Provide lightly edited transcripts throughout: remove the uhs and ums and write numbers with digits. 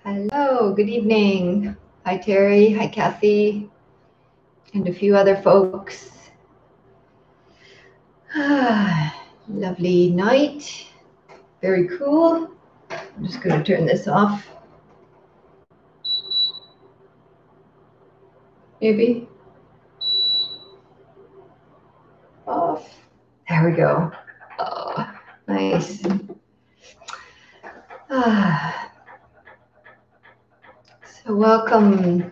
Hello, good evening. Hi, Terry. Hi, Kathy, and a few other folks. Lovely night. Very cool. I'm just going to turn this off. Maybe. Off. There we go. Oh, nice. So welcome.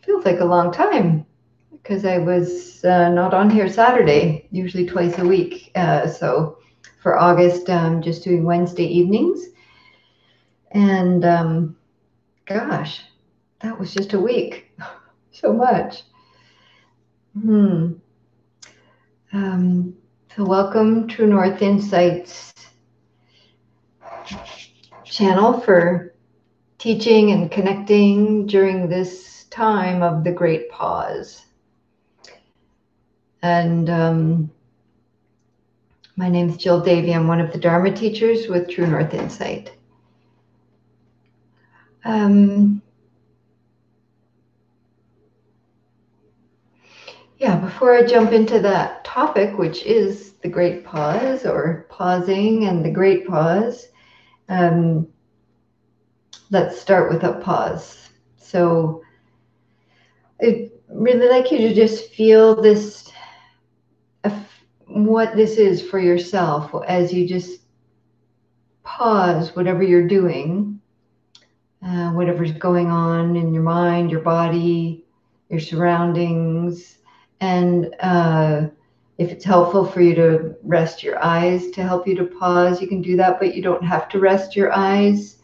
Feels like a long time because I was not on here Saturday, usually twice a week. So for August, I'm just doing Wednesday evenings. And gosh, that was just a week. So much. So welcome to North Insights channel for teaching and connecting during this time of the Great Pause. And my name is Jill Davey. I'm one of the Dharma teachers with True North Insight. Yeah, before I jump into that topic, which is the Great Pause or pausing and the Great Pause, let's start with a pause. So I'd really like you to just feel this, what this is for yourself as you just pause whatever you're doing, whatever's going on in your mind, your body, your surroundings. And if it's helpful for you to rest your eyes to help you to pause, you can do that, but you don't have to rest your eyes.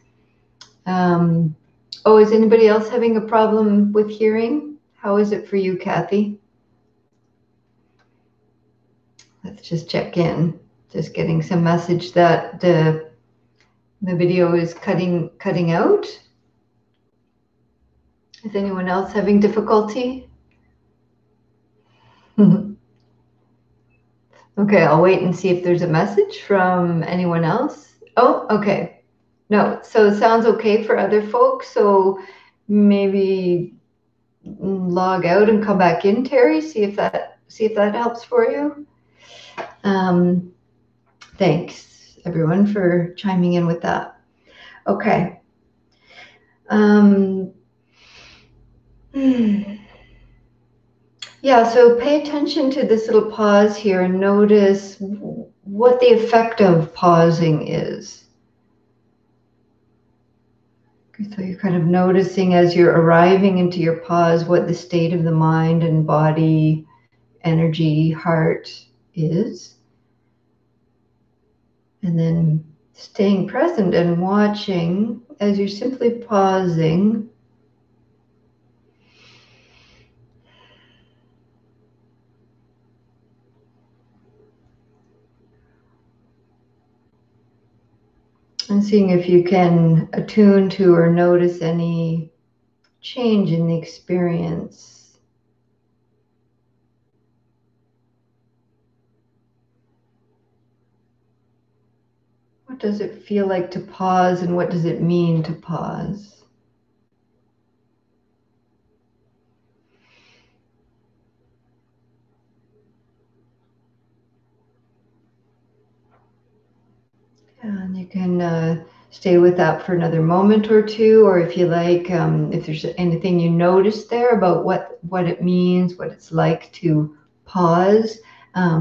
Oh, is anybody else having a problem with hearing? How is it for you, Kathy? Let's just check in. Just getting some message that the video is cutting out. Is anyone else having difficulty? Okay, I'll wait and see if there's a message from anyone else. Oh, okay. No, so it sounds okay for other folks. So maybe log out and come back in, Terry. See if that helps for you. Thanks everyone for chiming in with that. Okay. Yeah, so pay attention to this little pause here and notice what the effect of pausing is. So you're kind of noticing as you're arriving into your pause what the state of the mind and body, energy, heart is. And then staying present and watching as you're simply pausing. And seeing if you can attune to or notice any change in the experience. What does it feel like to pause, and what does it mean to pause? And you can stay with that for another moment or two, or if you like, if there's anything you notice there about what it means, what it's like to pause,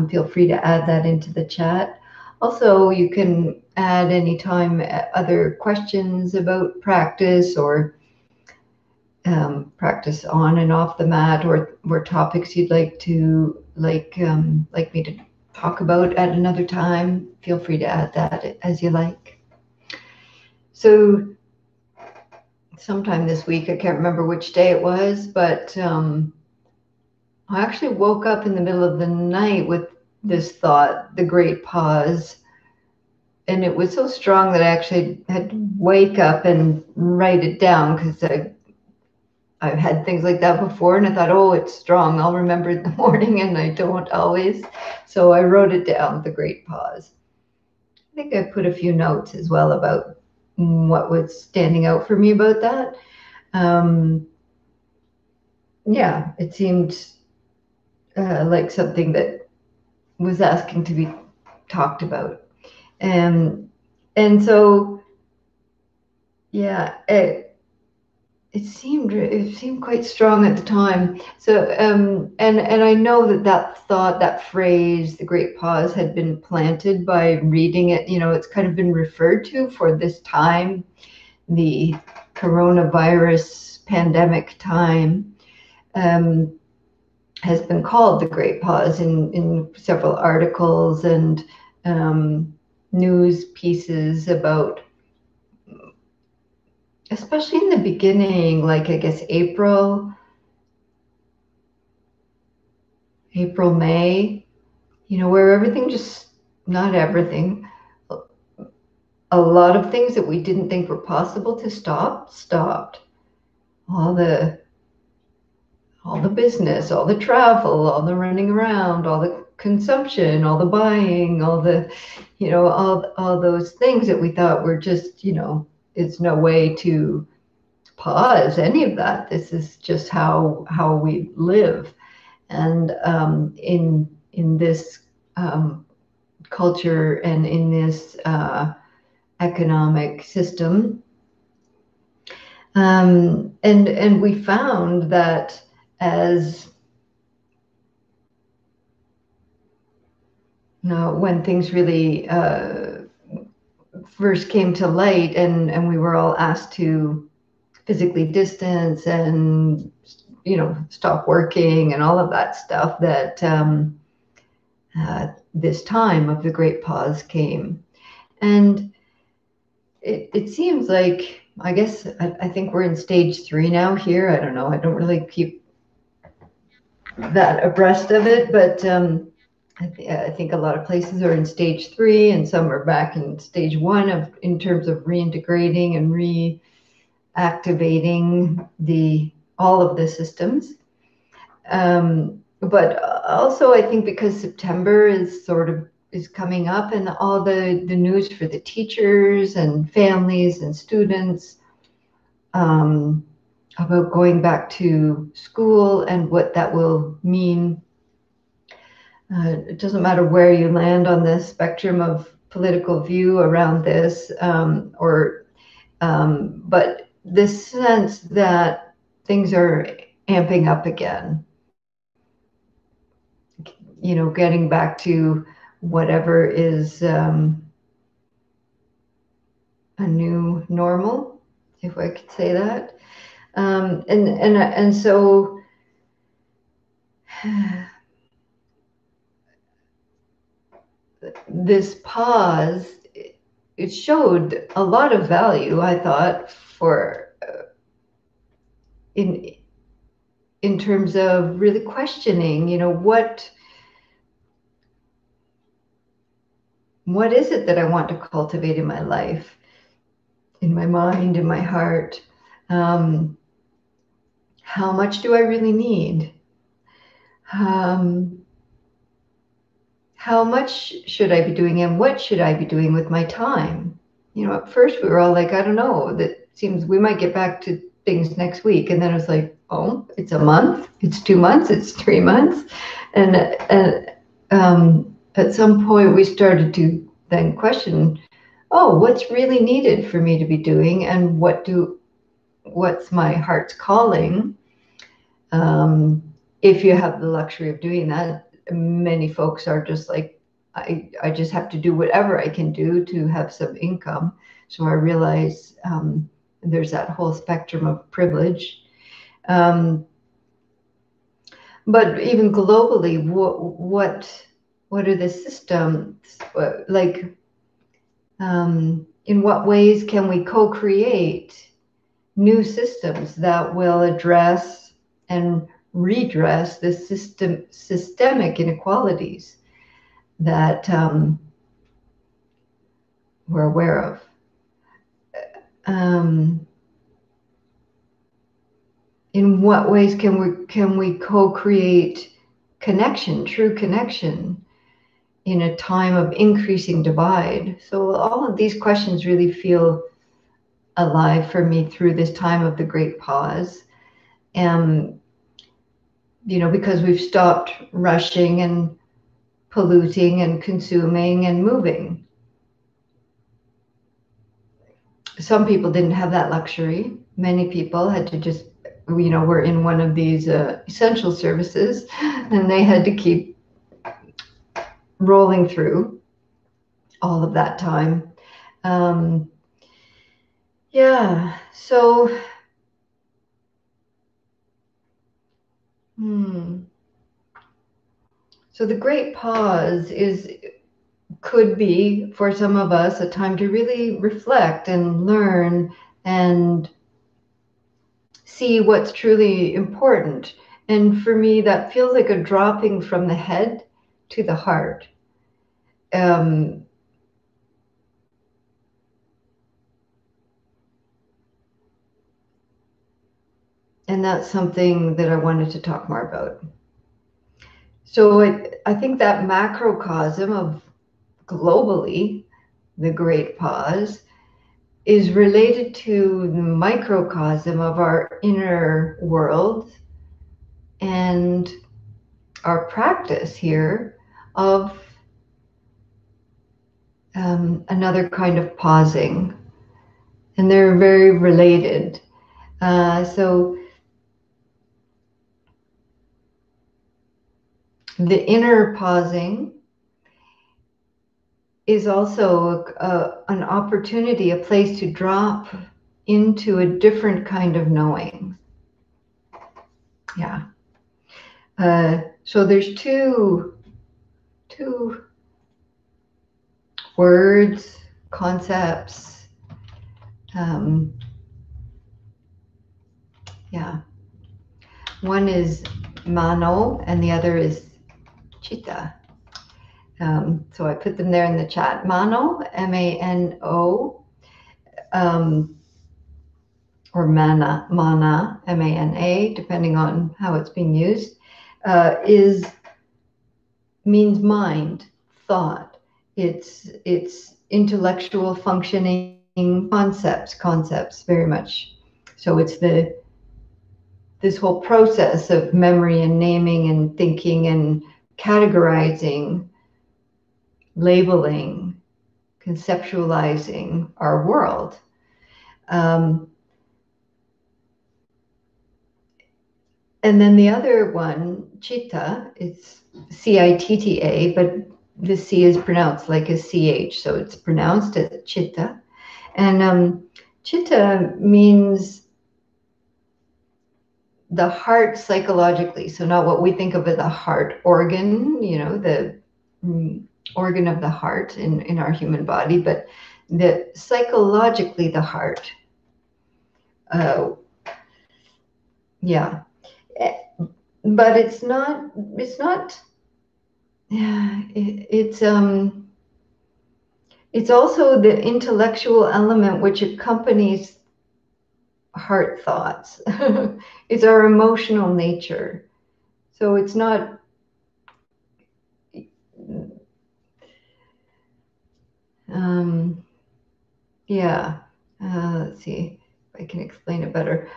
feel free to add that into the chat. Also, you can add anytime other questions about practice or practice on and off the mat, or topics you'd like to like me to talk about at another time. Feel free to add that as you like. So sometime this week, I can't remember which day it was, but I actually woke up in the middle of the night with this thought, the Great Pause. And it was so strong that I actually had to wake up and write it down, because I've had things like that before, and I thought, oh, it's strong, I'll remember in the morning, and I don't always. So I wrote it down, the Great Pause. I think I put a few notes as well about what was standing out for me about that. Yeah, it seemed like something that was asking to be talked about. And so, yeah, it seemed quite strong at the time. So, and I know that thought, that phrase, the great pause, had been planted by reading it. It's kind of been referred to for this time, the coronavirus pandemic time. Has been called the Great Pause in several articles and news pieces about, especially in the beginning, like I guess April, May, where everything just, not everything, a lot of things that we didn't think were possible to stop, stopped. All the business, all the travel, all the running around, all the consumption, all the buying, all the, all those things that we thought were just, it's no way to pause any of that. This is just how we live. And in this culture and in this economic system, and we found that as when things really first came to light, and we were all asked to physically distance and stop working and all of that stuff, that this time of the great pause came. And it seems like, I guess, I think we're in stage 3 now here. I don't know, I don't really keep that abreast of it, but I think a lot of places are in stage 3, and some are back in stage 1 in terms of reintegrating and reactivating all of the systems. But also, I think because September is coming up, and all the news for the teachers and families and students about going back to school and what that will mean. It doesn't matter where you land on this spectrum of political view around this, but this sense that things are amping up again, getting back to whatever is a new normal, if I could say that. And so this pause, it showed a lot of value, I thought, for in terms of really questioning, what is it that I want to cultivate in my life, in my mind, in my heart? How much do I really need? How much should I be doing, and what should I be doing with my time? At first we were all like, I don't know, that seems we might get back to things next week. And then it was like, oh, it's a month, it's 2 months, it's 3 months. And at some point we started to then question, oh, what's really needed for me to be doing, and what's my heart's calling? If you have the luxury of doing that. Many folks are just like, I just have to do whatever I can do to have some income. So I realize there's that whole spectrum of privilege. But even globally, what are the systems like? In what ways can we co-create new systems that will address and redress the systemic inequalities that we're aware of? In what ways can we co-create connection, true connection, in a time of increasing divide? So all of these questions really feel alive for me through this time of the great pause. And, because we've stopped rushing and polluting and consuming and moving. Some people didn't have that luxury. Many people had to just, were in one of these essential services, and they had to keep rolling through all of that time. Yeah, so so the great pause could be, for some of us, a time to really reflect and learn and see what's truly important. And for me, that feels like a dropping from the head to the heart. And that's something that I wanted to talk more about. So I think that macrocosm of globally, the great pause, is related to the microcosm of our inner world and our practice here of another kind of pausing. And they're very related. So the inner pausing is also an opportunity, a place to drop into a different kind of knowing. Yeah. So there's two words, concepts. Yeah. One is mano and the other is chitta. So I put them there in the chat. Mano, M-A-N-O, or mana, M-A-N-A, depending on how it's being used, means mind, thought. It's intellectual functioning concepts very much. So it's this whole process of memory and naming and thinking and categorizing, labeling, conceptualizing our world. And then the other one, chitta, it's C-I-T-T-A, but the C is pronounced like a C-H, so it's pronounced as chitta. And chitta means the heart psychologically, so not what we think of as a heart organ, the organ of the heart in our human body, but psychologically the heart. Yeah. But it's also the intellectual element which accompanies heart thoughts. It's our emotional nature. So it's not let's see if I can explain it better.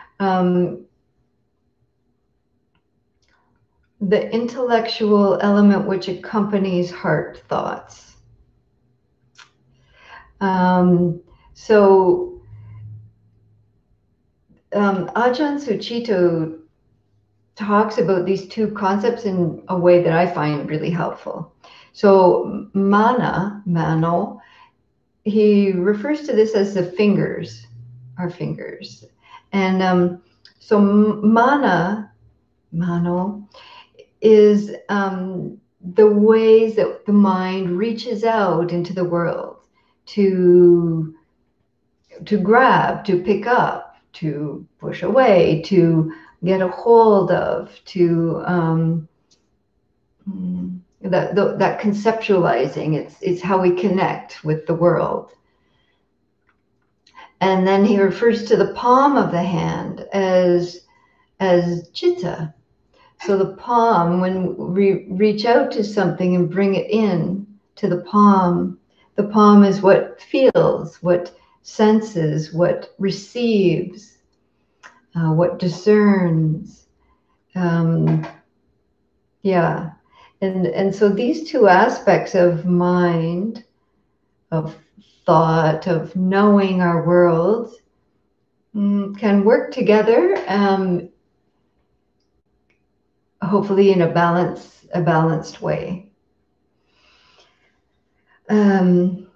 The intellectual element which accompanies heart thoughts. Ajahn Sucitto talks about these two concepts in a way that I find really helpful. So mano, he refers to this as the fingers, our fingers. And so mano is the ways that the mind reaches out into the world to grab, to pick up, to push away, to get a hold of, to that conceptualizing. It's how we connect with the world. And then he refers to the palm of the hand as chitta. So the palm, when we reach out to something and bring it in to the palm is what feels, what senses, what receives, what discerns. Yeah. And so these two aspects of mind, of thought, of knowing our world, can work together, hopefully in a balanced way. And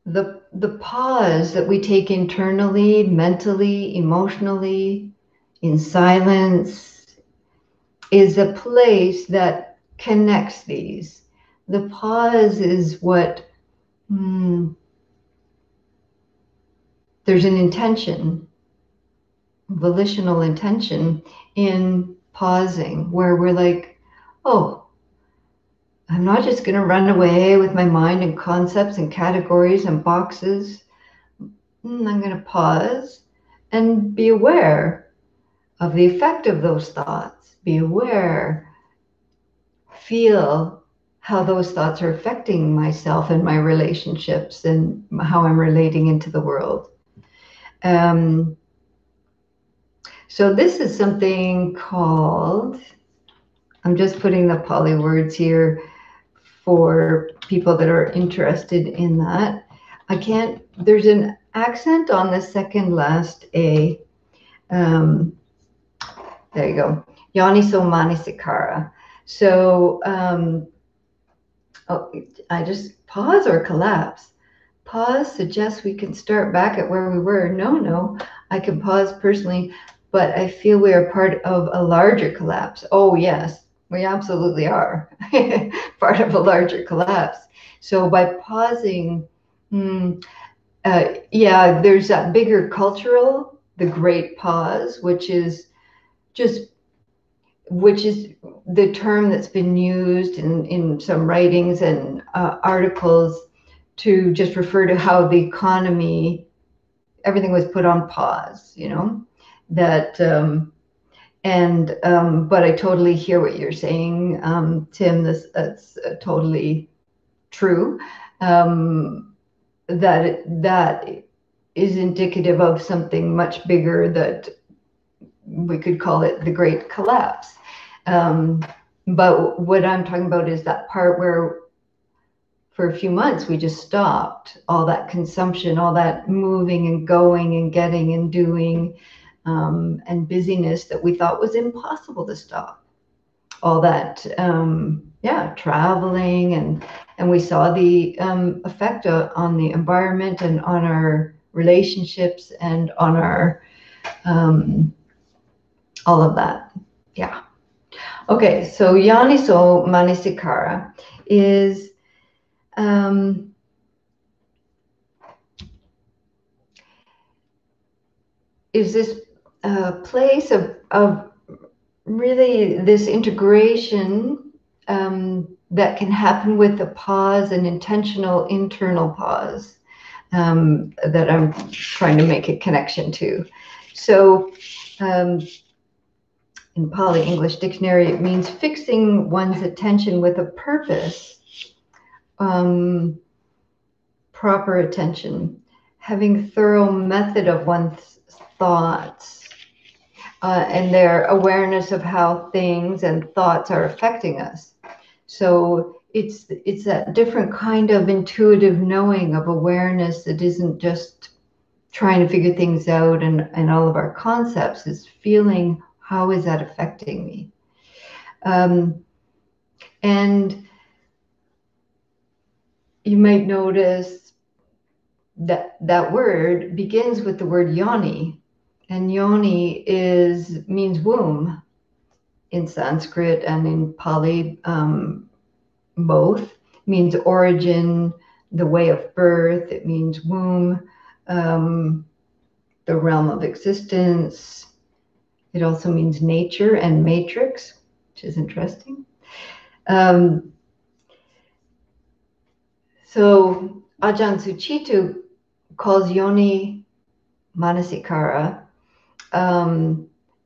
the pause that we take internally, mentally, emotionally, in silence, is a place that connects these. The pause is what there's an intention, volitional intention in pausing, where we're like, oh, I'm not just going to run away with my mind and concepts and categories and boxes. I'm going to pause and be aware of the effect of those thoughts. Be aware, feel how those thoughts are affecting myself and my relationships and how I'm relating into the world. So this is something called, I'm just putting the Pali words here for people that are interested in that. There's an accent on the second last A. There you go. Yoniso Manasikara. So I just pause or collapse. Pause suggests we can start back at where we were. No, I can pause personally, but I feel we are part of a larger collapse. Oh, yes, we absolutely are part of a larger collapse. So by pausing, there's that bigger cultural, the great pause, which is the term that's been used in some writings and articles to just refer to how the economy, everything was put on pause, that, but I totally hear what you're saying, Tim, that's totally true, that is indicative of something much bigger, that we could call it the Great Collapse. But what I'm talking about is that part where for a few months we just stopped all that consumption, all that moving and going and getting and doing, and busyness that we thought was impossible to stop. All that, traveling, and we saw the effect on the environment and on our relationships and on our all of that. Yeah. Okay, so Yoniso Manasikara is this place of really this integration that can happen with a pause, an intentional internal pause, that I'm trying to make a connection to. So in Pali English Dictionary, it means fixing one's attention with a purpose, proper attention, having thorough method of one's thoughts, and their awareness of how things and thoughts are affecting us. So it's that different kind of intuitive knowing, of awareness that isn't just trying to figure things out, and all of our concepts is feeling, how is that affecting me? And you might notice that word begins with the word yoni, and yoni means womb in Sanskrit and in Pali, both. It means origin, the way of birth. It means womb, the realm of existence. It also means nature and matrix, which is interesting. So Ajahn Sucitto calls yoni manasikara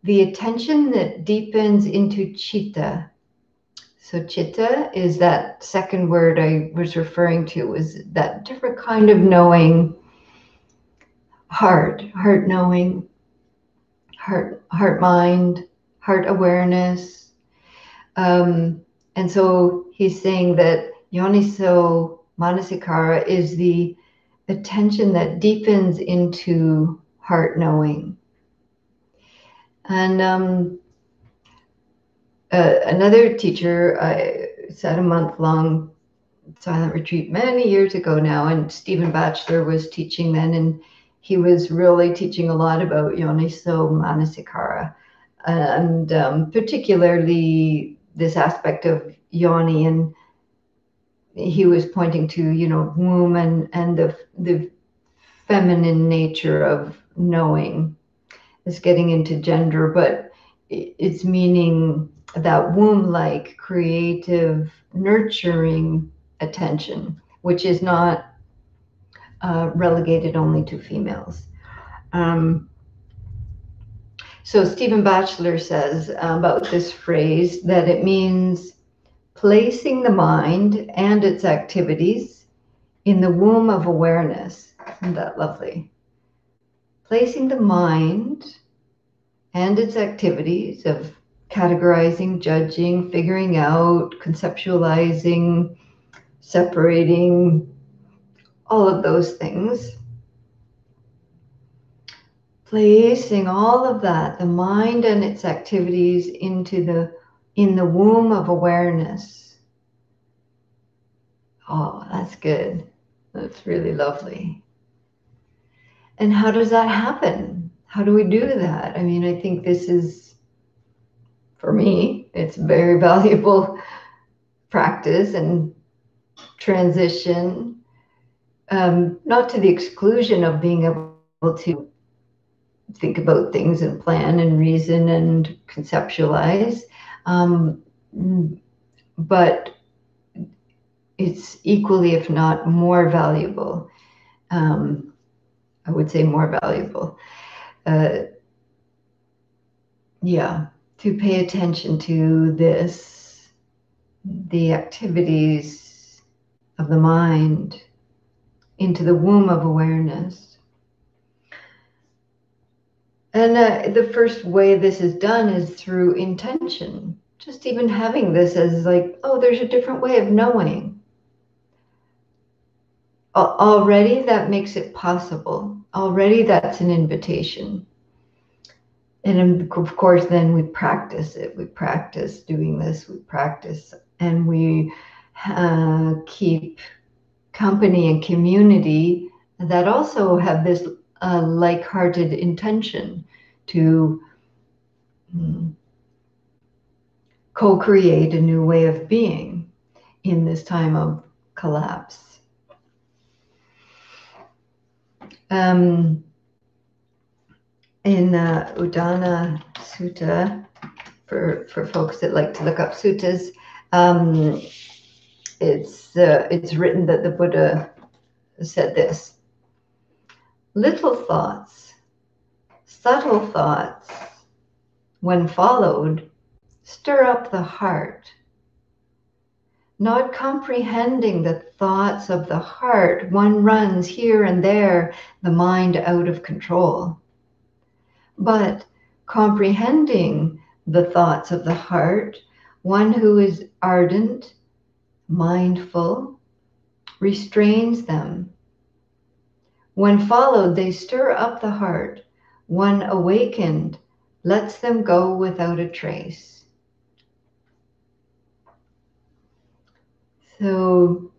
the attention that deepens into citta. So chitta is that second word I was referring to, is that different kind of knowing, heart knowing, heart mind, heart awareness. And so he's saying that yoniso manasikara is the attention that deepens into heart knowing. And another teacher, I sat a month-long silent retreat many years ago now, and Stephen Batchelor was teaching then, and he was really teaching a lot about yoniso manasikara, and particularly this aspect of yoni, and he was pointing to, womb and the feminine nature of knowing. It's getting into gender, but it's meaning that womb-like, creative, nurturing attention, which is not relegated only to females. So Stephen Batchelor says about this phrase that it means placing the mind and its activities in the womb of awareness. Isn't that lovely? Placing the mind and its activities of categorizing, judging, figuring out, conceptualizing, separating, all of those things. Placing all of that, the mind and its activities, in the womb of awareness. Oh, that's good. That's really lovely. And how does that happen? How do we do that? I mean, I think this is, for me, it's very valuable practice and transition, not to the exclusion of being able to think about things and plan and reason and conceptualize, but it's equally, if not more valuable. I would say more valuable. To pay attention to this, the activities of the mind into the womb of awareness. And the first way this is done is through intention. Just even having this as like, oh, there's a different way of knowing. Already that makes it possible. Already that's an invitation. And of course, then we practice it. We practice doing this. We practice, and we keep company and community that also have this like-hearted intention to co-create a new way of being in this time of collapse. In Udana Sutta, for folks that like to look up suttas, it's written that the Buddha said this: little thoughts, subtle thoughts, when followed, stir up the heart. Not comprehending the thoughts of the heart, one runs here and there, the mind out of control. But comprehending the thoughts of the heart, one who is ardent, mindful, restrains them. When followed, they stir up the heart. One awakened lets them go without a trace. So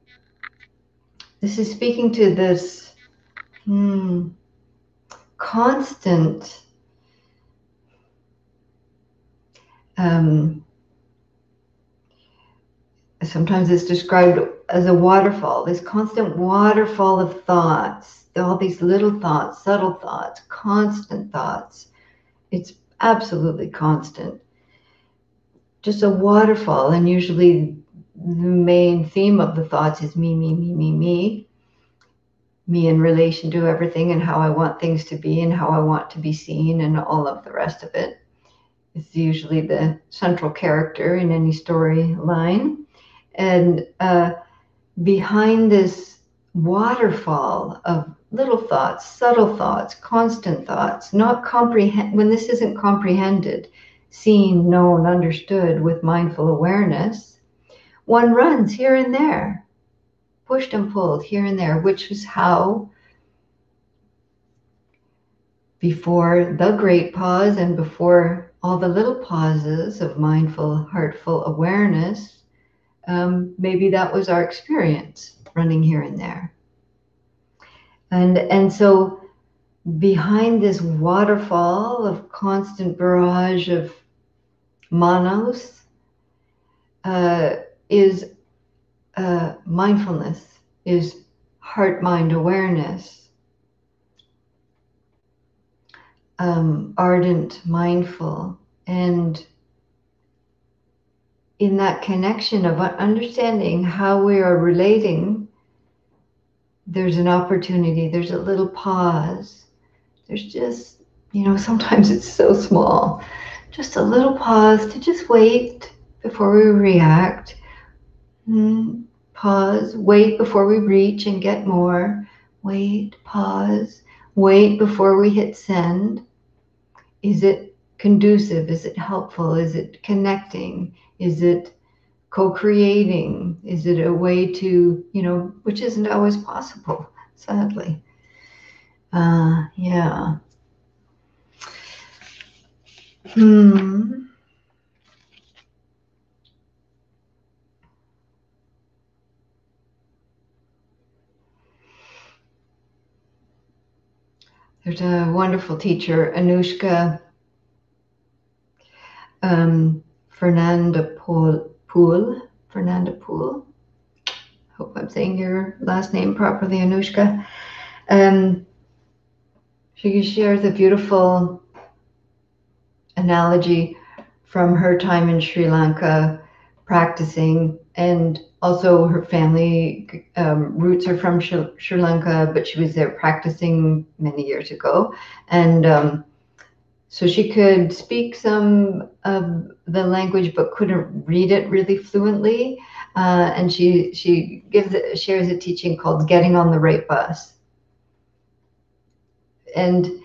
this is speaking to this constant sometimes it's described as a waterfall, this constant waterfall of thoughts, all these little thoughts, subtle thoughts, constant thoughts. It's absolutely constant. Just a waterfall, and usually the main theme of the thoughts is me, me, me, me, me. Me in relation to everything and how I want things to be and how I want to be seen and all of the rest of it. is usually the central character in any storyline. And behind this waterfall of little thoughts, subtle thoughts, constant thoughts, not comprehend when this isn't comprehended, seen, known, understood with mindful awareness, one runs here and there, pushed and pulled here and there, which is how before the great pause and before all the little pauses of mindful, heartful awareness, maybe that was our experience, running here and there. And so behind this waterfall of constant barrage of manos is mindfulness, is heart-mind awareness, ardent, mindful, and in that connection of understanding how we are relating, there's an opportunity, there's a little pause. There's just, sometimes it's so small, just a little pause to just wait before we react. Pause, wait before we reach and get more. Wait, pause, wait before we hit send. Is it conducive? Is it helpful? Is it connecting? Is it co-creating? Is it a way to, which isn't always possible, sadly. Yeah. There's a wonderful teacher, Anushka Fernanda Poole. Hope I'm saying your last name properly, Anushka. She shares a beautiful analogy from her time in Sri Lanka practicing, and also her family roots are from Sri Lanka, but she was there practicing many years ago. And so she could speak some of the language, but couldn't read it really fluently. And she shares a teaching called "Getting on the Right Bus." And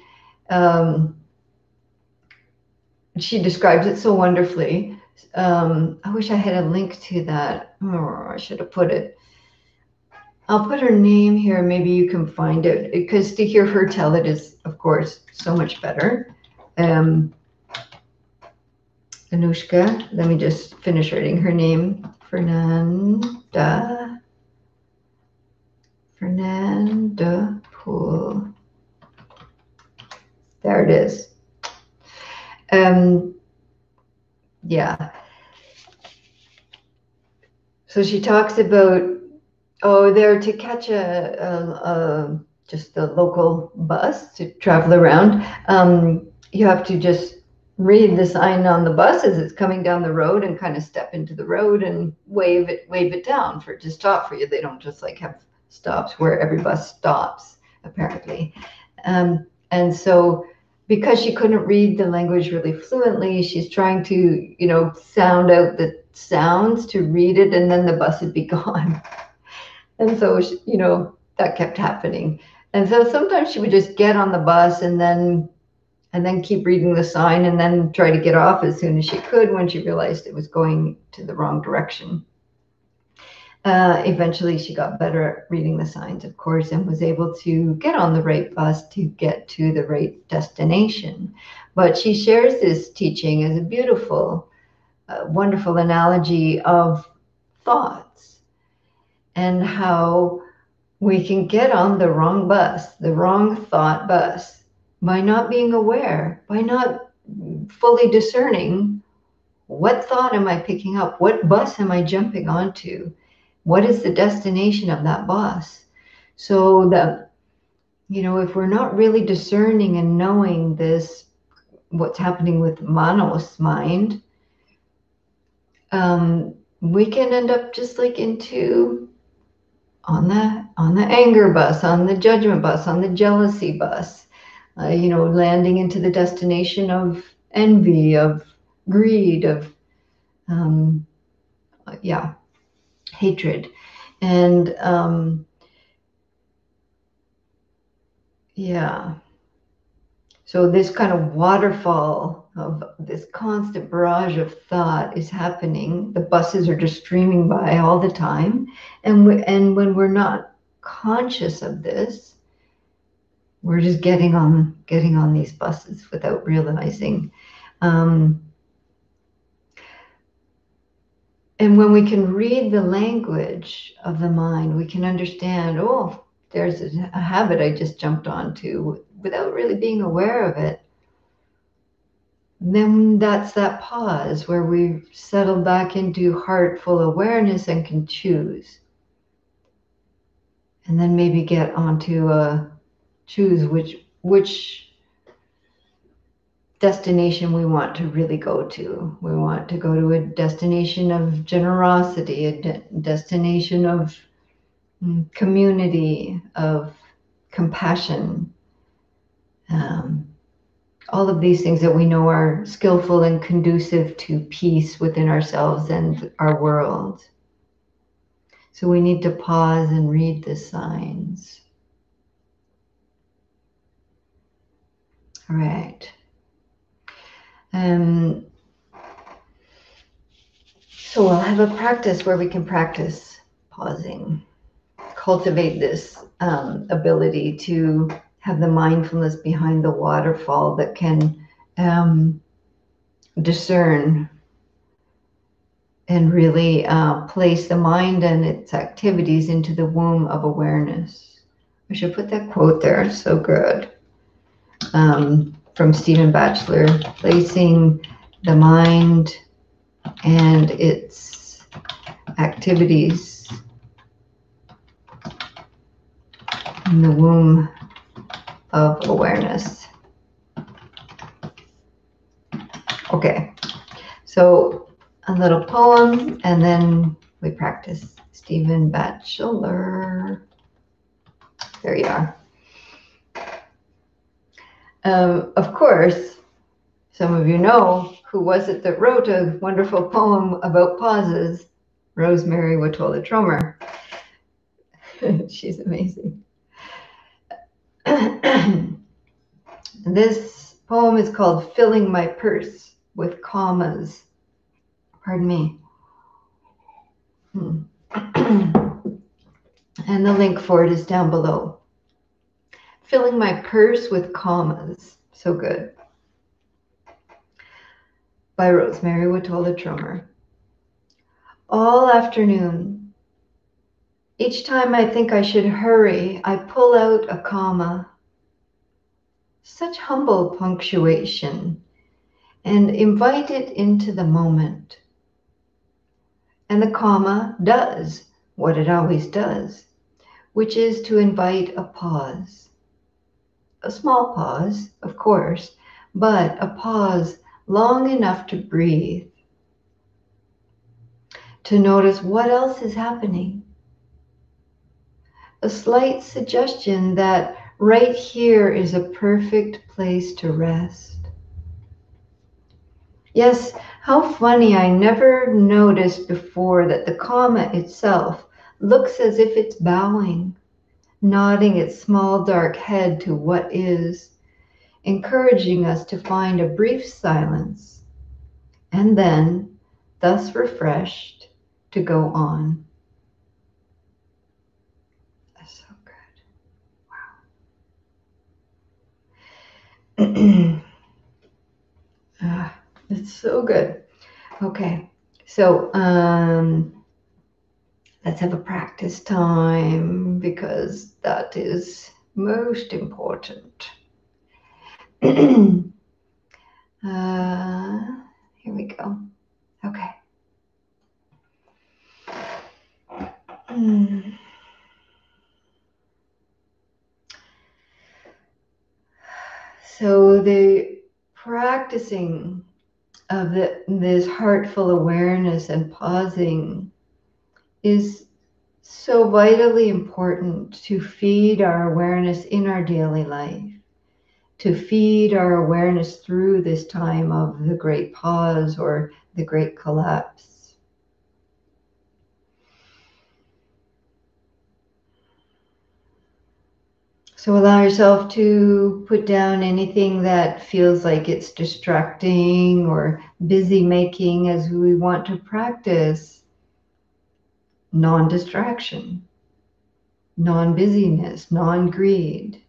she describes it so wonderfully. I wish I had a link to that. Oh, I should have put it. I'll put her name here. Maybe you can find it, because to hear her tell it is, of course, so much better. Anushka, let me just finish writing her name. Fernanda Poole. There it is. Yeah. So she talks about, there to catch just a local bus to travel around. You have to just read the sign on the bus as it's coming down the road and kind of step into the road and wave it down for it to stop for you. They don't just like have stops where every bus stops, apparently. And so because she couldn't read the language really fluently, she's trying to, sound out the sounds to read it, and then the bus would be gone. And so, that kept happening. And so sometimes she would just get on the bus and then keep reading the sign, and then try to get off as soon as she could when she realized it was going to the wrong direction. Eventually, she got better at reading the signs, of course, and was able to get on the right bus to get to the right destination. But she shares this teaching as a beautiful, wonderful analogy of thoughts, and how we can get on the wrong bus, the wrong thought bus, by not being aware, by not fully discerning, what thought am I picking up? What bus am I jumping onto? What is the destination of that bus? So that, if we're not really discerning and knowing this, what's happening with Manos mind, we can end up just like into on the anger bus, on the judgment bus, on the jealousy bus, landing into the destination of envy, of greed, of yeah, hatred. And yeah, so this kind of waterfall of this constant barrage of thought is happening. The buses are just streaming by all the time, and when we're not conscious of this, we're just getting on these buses without realizing. Um, and when we can read the language of the mind, we can understand, oh, there's a habit I just jumped onto without really being aware of it. Then that's that pause where we settle back into heartful awareness and can choose. And then maybe get onto choose which destination we want to really go to. We want to go to a destination of generosity, a destination of community, of compassion, all of these things that we know are skillful and conducive to peace within ourselves and our world. So we need to pause and read the signs. All right. So we'll have a practice where we can practice pausing, cultivate this ability to have the mindfulness behind the waterfall that can discern and really place the mind and its activities into the womb of awareness. I should put that quote there. It's so good. From Stephen Batchelor, placing the mind and its activities in the womb of awareness. Okay, so a little poem and then we practice. Stephen Batchelor. There you are. Of course, some of you know who was it that wrote a wonderful poem about pauses? Rosemary Watola Tromer. She's amazing. This poem is called Filling My Purse with Commas. Pardon me. And the link for it is down below. Filling my purse with commas. So good. By Rosemary Watola Tromer. All afternoon, each time I think I should hurry, I pull out a comma. Such humble punctuation, and invite it into the moment. And the comma does what it always does, which is to invite a pause. A small pause, of course, but a pause long enough to breathe, to notice what else is happening. A slight suggestion that right here is a perfect place to rest. Yes, how funny, I never noticed before that the comma itself looks as if it's bowing, nodding its small dark head to what is, encouraging us to find a brief silence, and then, thus refreshed, to go on. That's so good. Wow. It's so good. Okay, so let's have a practice time because that is most important. Here we go. Okay. So the practicing of this heartful awareness and pausing is so vitally important to feed our awareness in our daily life, to feed our awareness through this time of the great pause or the great collapse. So allow yourself to put down anything that feels like it's distracting or busy making, as we want to practice non-distraction, non-busyness, non-greed,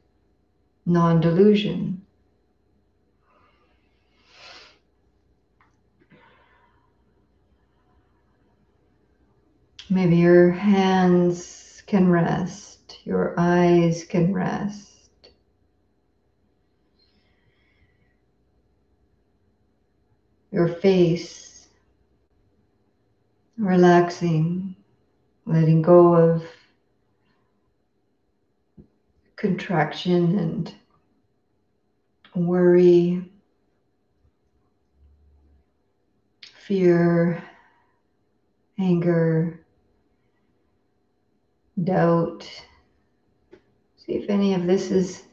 non-delusion. Maybe your hands can rest, your eyes can rest. Your face relaxing, letting go of contraction and worry, fear, anger, doubt. See if any of this is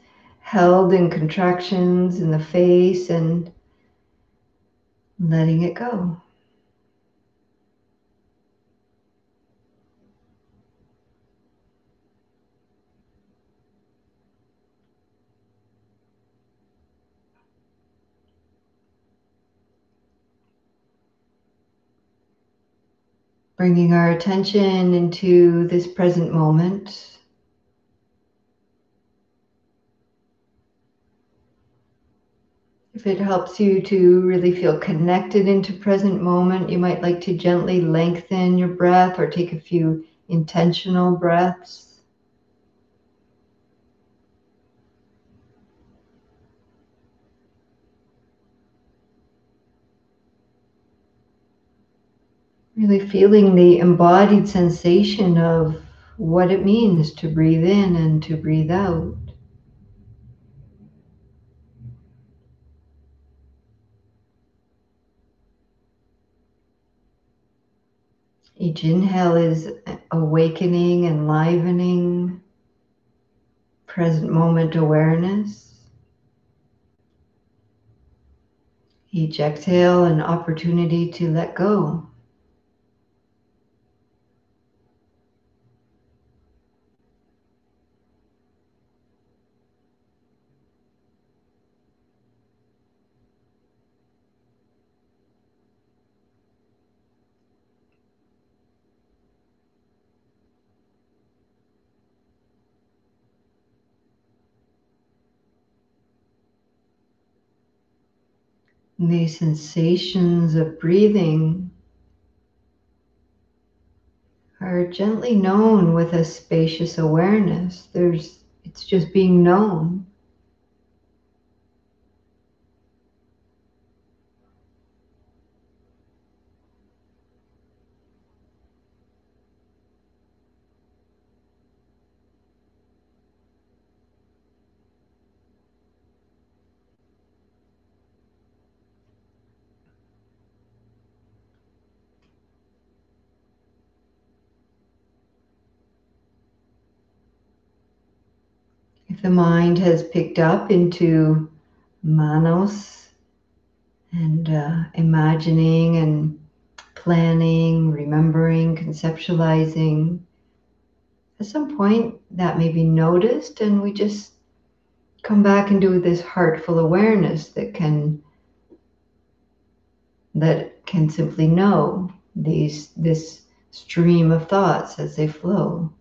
held in contractions in the face and letting it go. Bringing our attention into this present moment. If it helps you to really feel connected into present moment, you might like to gently lengthen your breath or take a few intentional breaths. Really feeling the embodied sensation of what it means to breathe in and to breathe out. Each inhale is awakening, enlivening, present moment awareness. Each exhale, an opportunity to let go. And these sensations of breathing are gently known with a spacious awareness. It's just being known. If the mind has picked up into manos and imagining and planning, remembering, conceptualizing, at some point that may be noticed, and we just come back and do this heartful awareness that can simply know this stream of thoughts as they flow.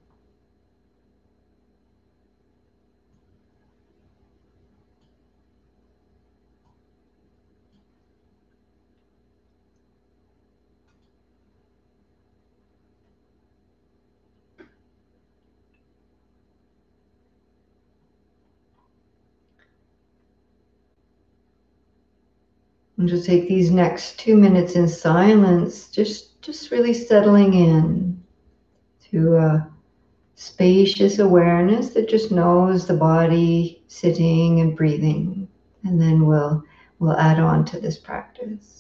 And just take these next 2 minutes in silence, just really settling in to a spacious awareness that just knows the body sitting and breathing. And then we'll add on to this practice.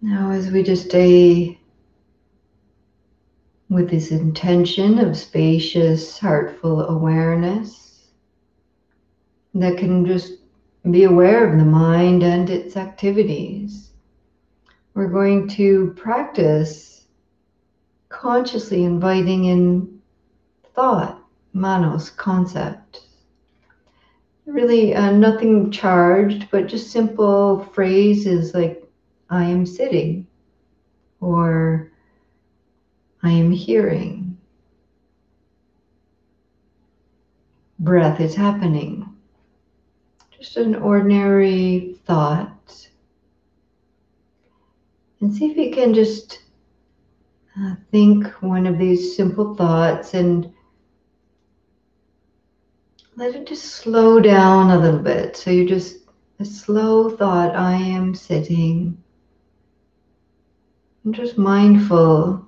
Now, as we just stay with this intention of spacious, heartful awareness that can just be aware of the mind and its activities, we're going to practice consciously inviting in thought, manos, concept. Really nothing charged, but just simple phrases like, I am sitting, or I am hearing. Breath is happening. Just an ordinary thought. And see if you can just think one of these simple thoughts and let it just slow down a little bit. So you're just a slow thought, I am sitting. I'm just mindful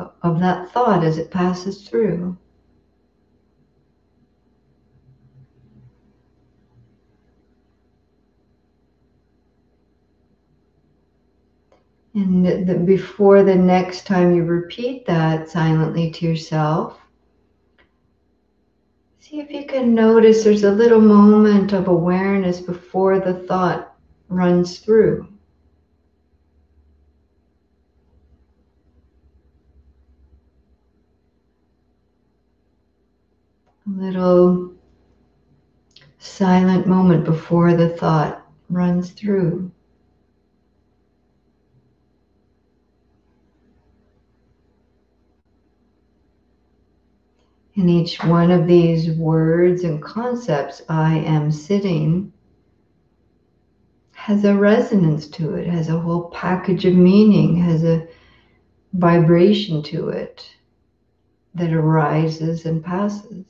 of that thought as it passes through. And before the next time you repeat that silently to yourself, see if you can notice there's a little moment of awareness before the thought runs through. A little silent moment before the thought runs through. And each one of these words and concepts, I am sitting, has a resonance to it, has a whole package of meaning, has a vibration to it that arises and passes.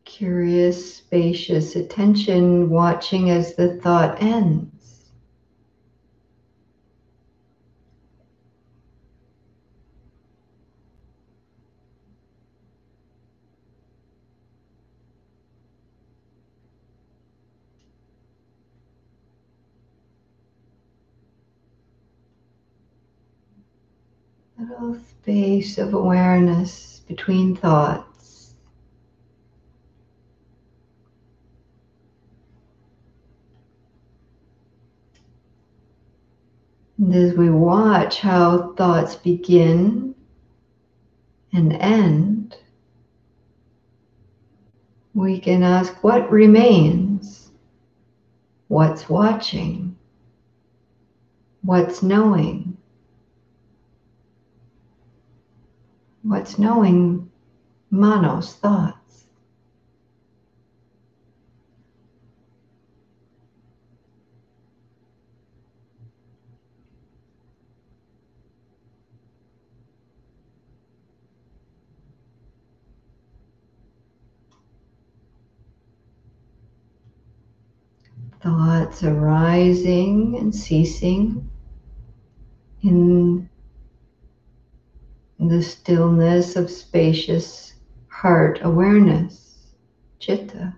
Curious, spacious attention, watching as the thought ends. Little space of awareness between thoughts. And as we watch how thoughts begin and end, we can ask what remains, what's watching, what's knowing. What's knowing? Manos, thoughts. Thoughts arising and ceasing in the stillness of spacious heart awareness, chitta.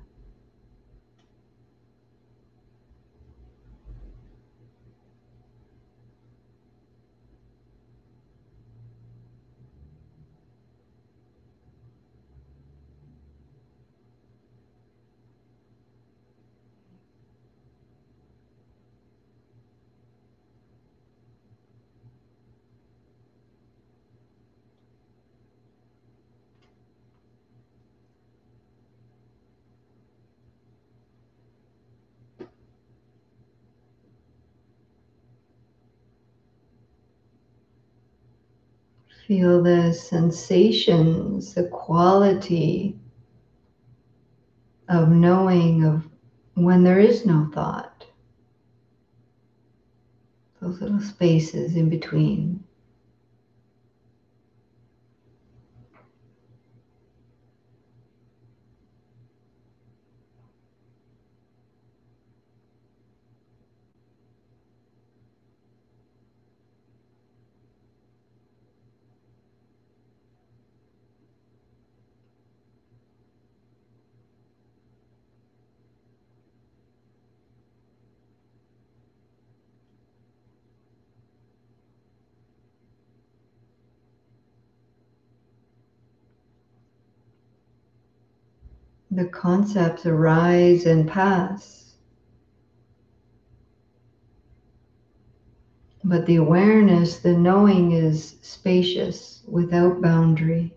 Feel the sensations, the quality of knowing of when there is no thought. Those little spaces in between. The concepts arise and pass, but the awareness, the knowing is spacious without boundary.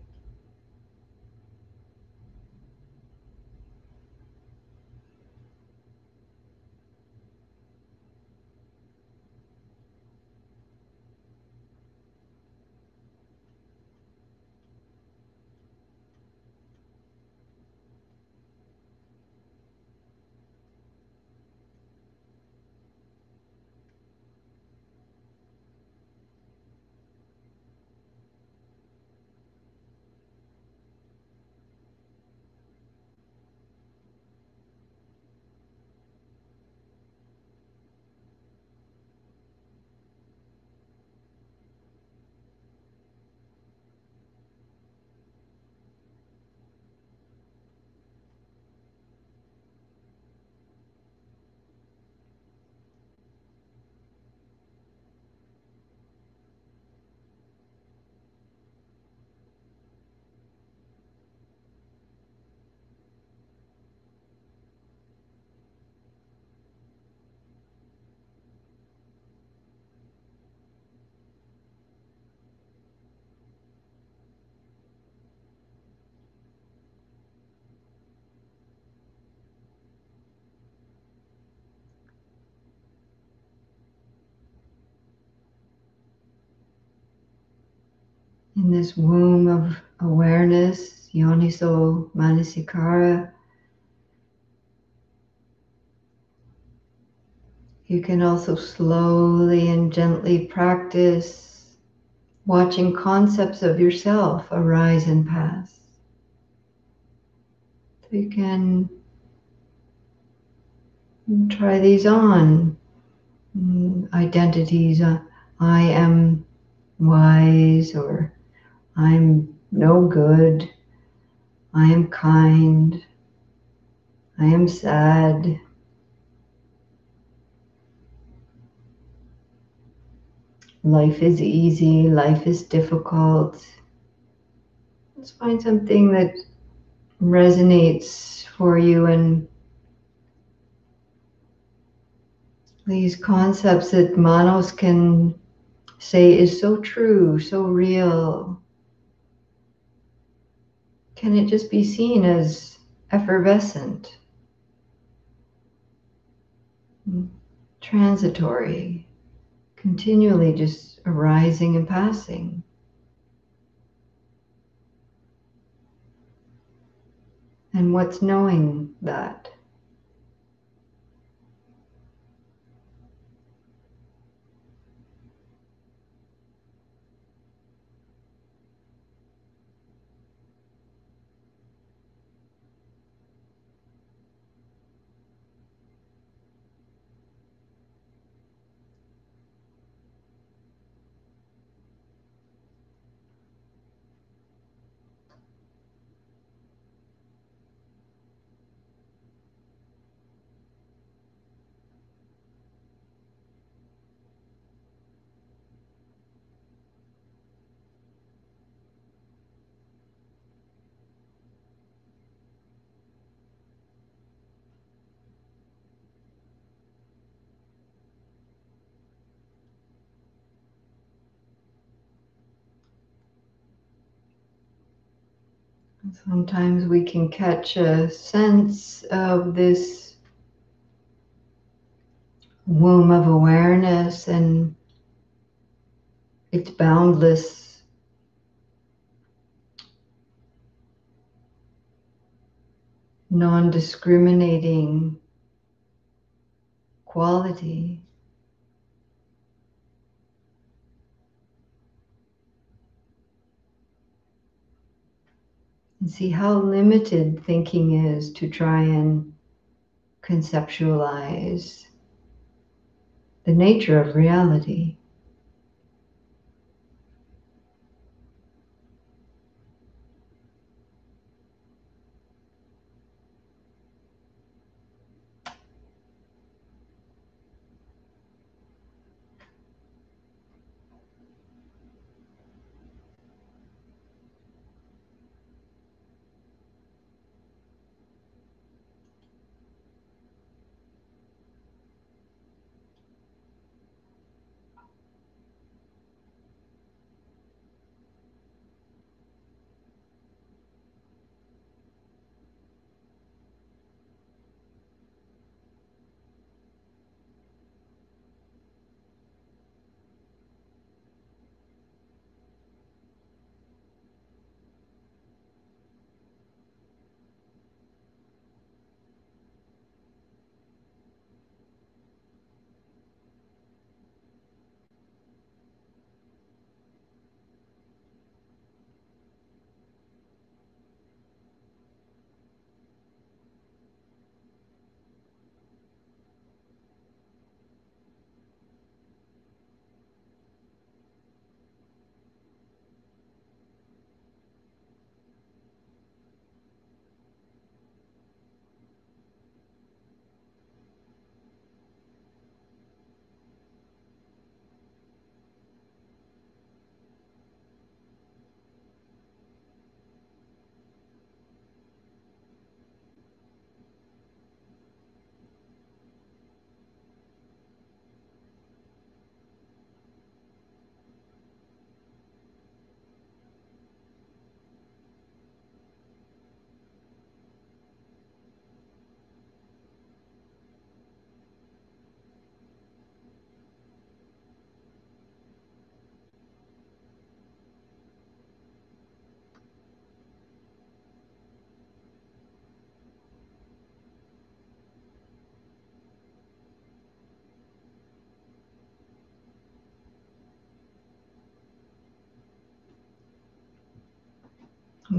In this womb of awareness, yoniso manasikara, you can also slowly and gently practice watching concepts of yourself arise and pass. So you can try these on. Identities, I am wise, or I'm no good, I am kind, I am sad. Life is easy, life is difficult. Let's find something that resonates for you, and these concepts that Manos can say is so true, so real. Can it just be seen as effervescent, transitory, continually just arising and passing? And what's knowing that? Sometimes we can catch a sense of this womb of awareness and its boundless, non-discriminating quality. And see how limited thinking is to try and conceptualize the nature of reality.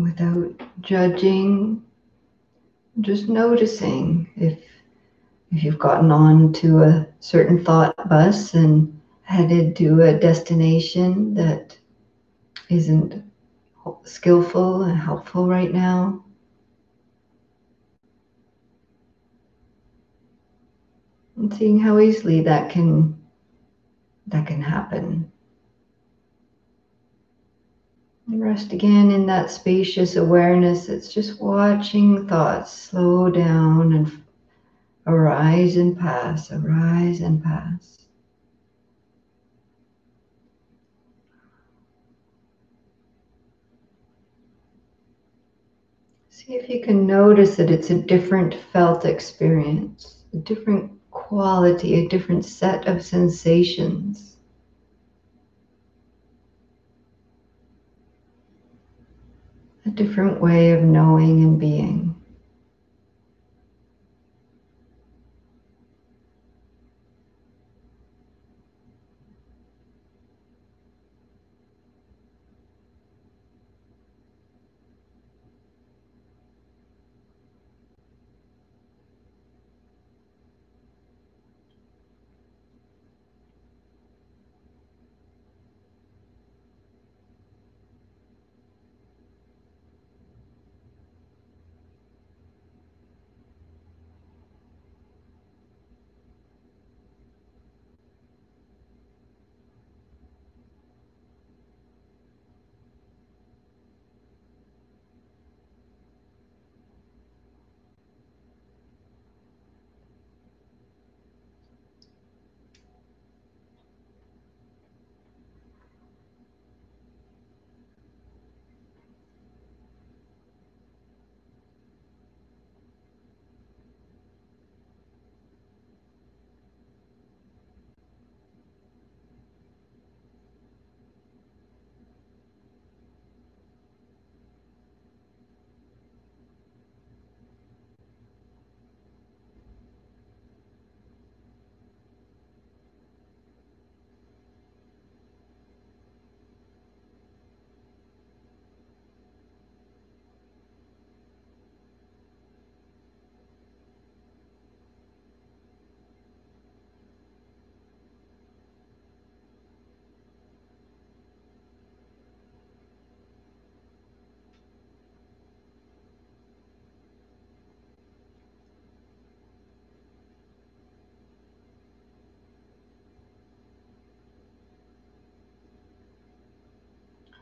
without judging, just noticing if you've gotten on to a certain thought bus and headed to a destination that isn't skillful and helpful right now. And seeing how easily that can happen. And rest again in that spacious awareness that's just watching thoughts slow down and arise and pass, arise and pass. See if you can notice that it's a different felt experience, a different quality, a different set of sensations. A different way of knowing and being.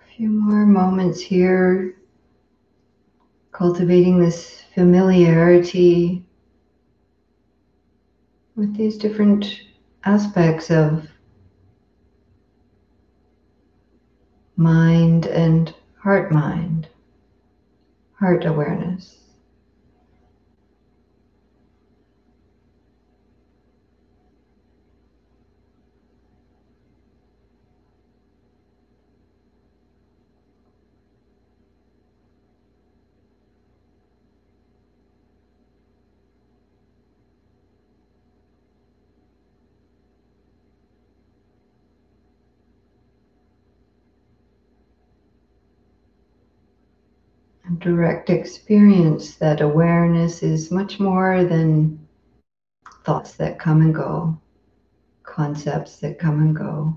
A few more moments here, cultivating this familiarity with these different aspects of mind and heart heart awareness. A direct experience that awareness is much more than thoughts that come and go, concepts that come and go.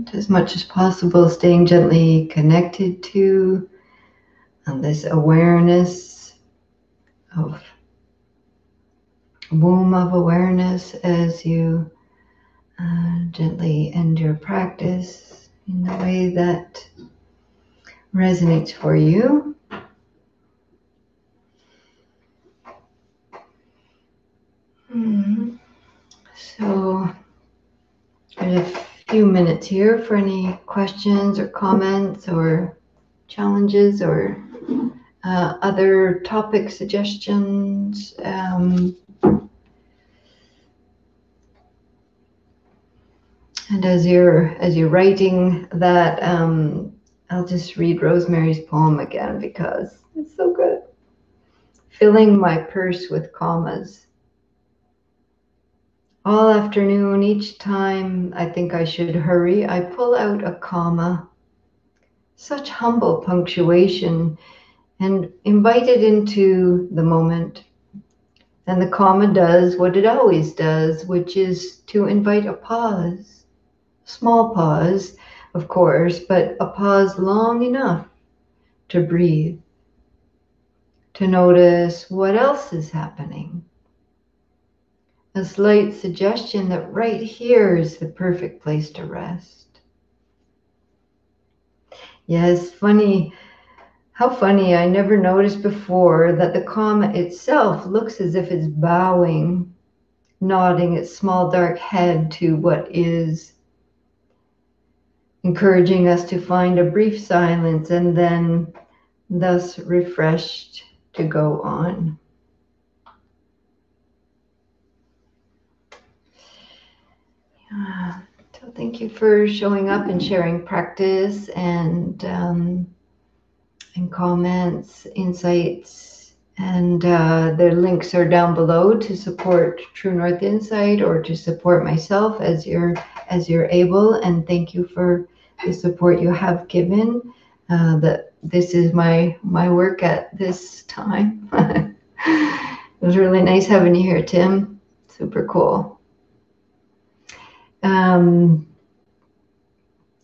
And as much as possible, staying gently connected to this awareness of womb of awareness as you gently end your practice in the way that resonates for you. So there's a few minutes here for any questions or comments or challenges or other topic suggestions. And as you're writing that, I'll just read Rosemary's poem again because it's so good. Filling my purse with commas. All afternoon, each time I think I should hurry, I pull out a comma. Such humble punctuation, and invite it into the moment. And the comma does what it always does, which is to invite a pause. Small pause, of course, but a pause long enough to breathe, to notice what else is happening. A slight suggestion that right here is the perfect place to rest. Yes, funny. How funny, I never noticed before that the comma itself looks as if it's bowing, nodding its small dark head to what is, encouraging us to find a brief silence and then thus refreshed to go on. Yeah. So thank you for showing up and sharing practice and comments, insights, and the links are down below to support True North Insight or to support myself as you're able. And thank you for the support you have given. That this is my work at this time. It was really nice having you here, Tim. Super cool.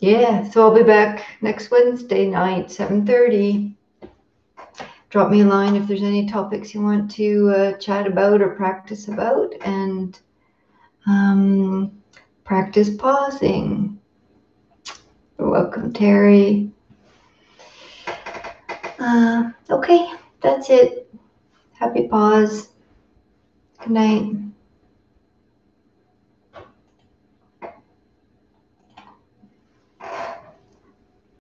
Yeah, so I'll be back next Wednesday night, 7:30. Drop me a line if there's any topics you want to chat about or practice about, and practice pausing. You're welcome, Terry. Okay, that's it. Happy pause. Good night.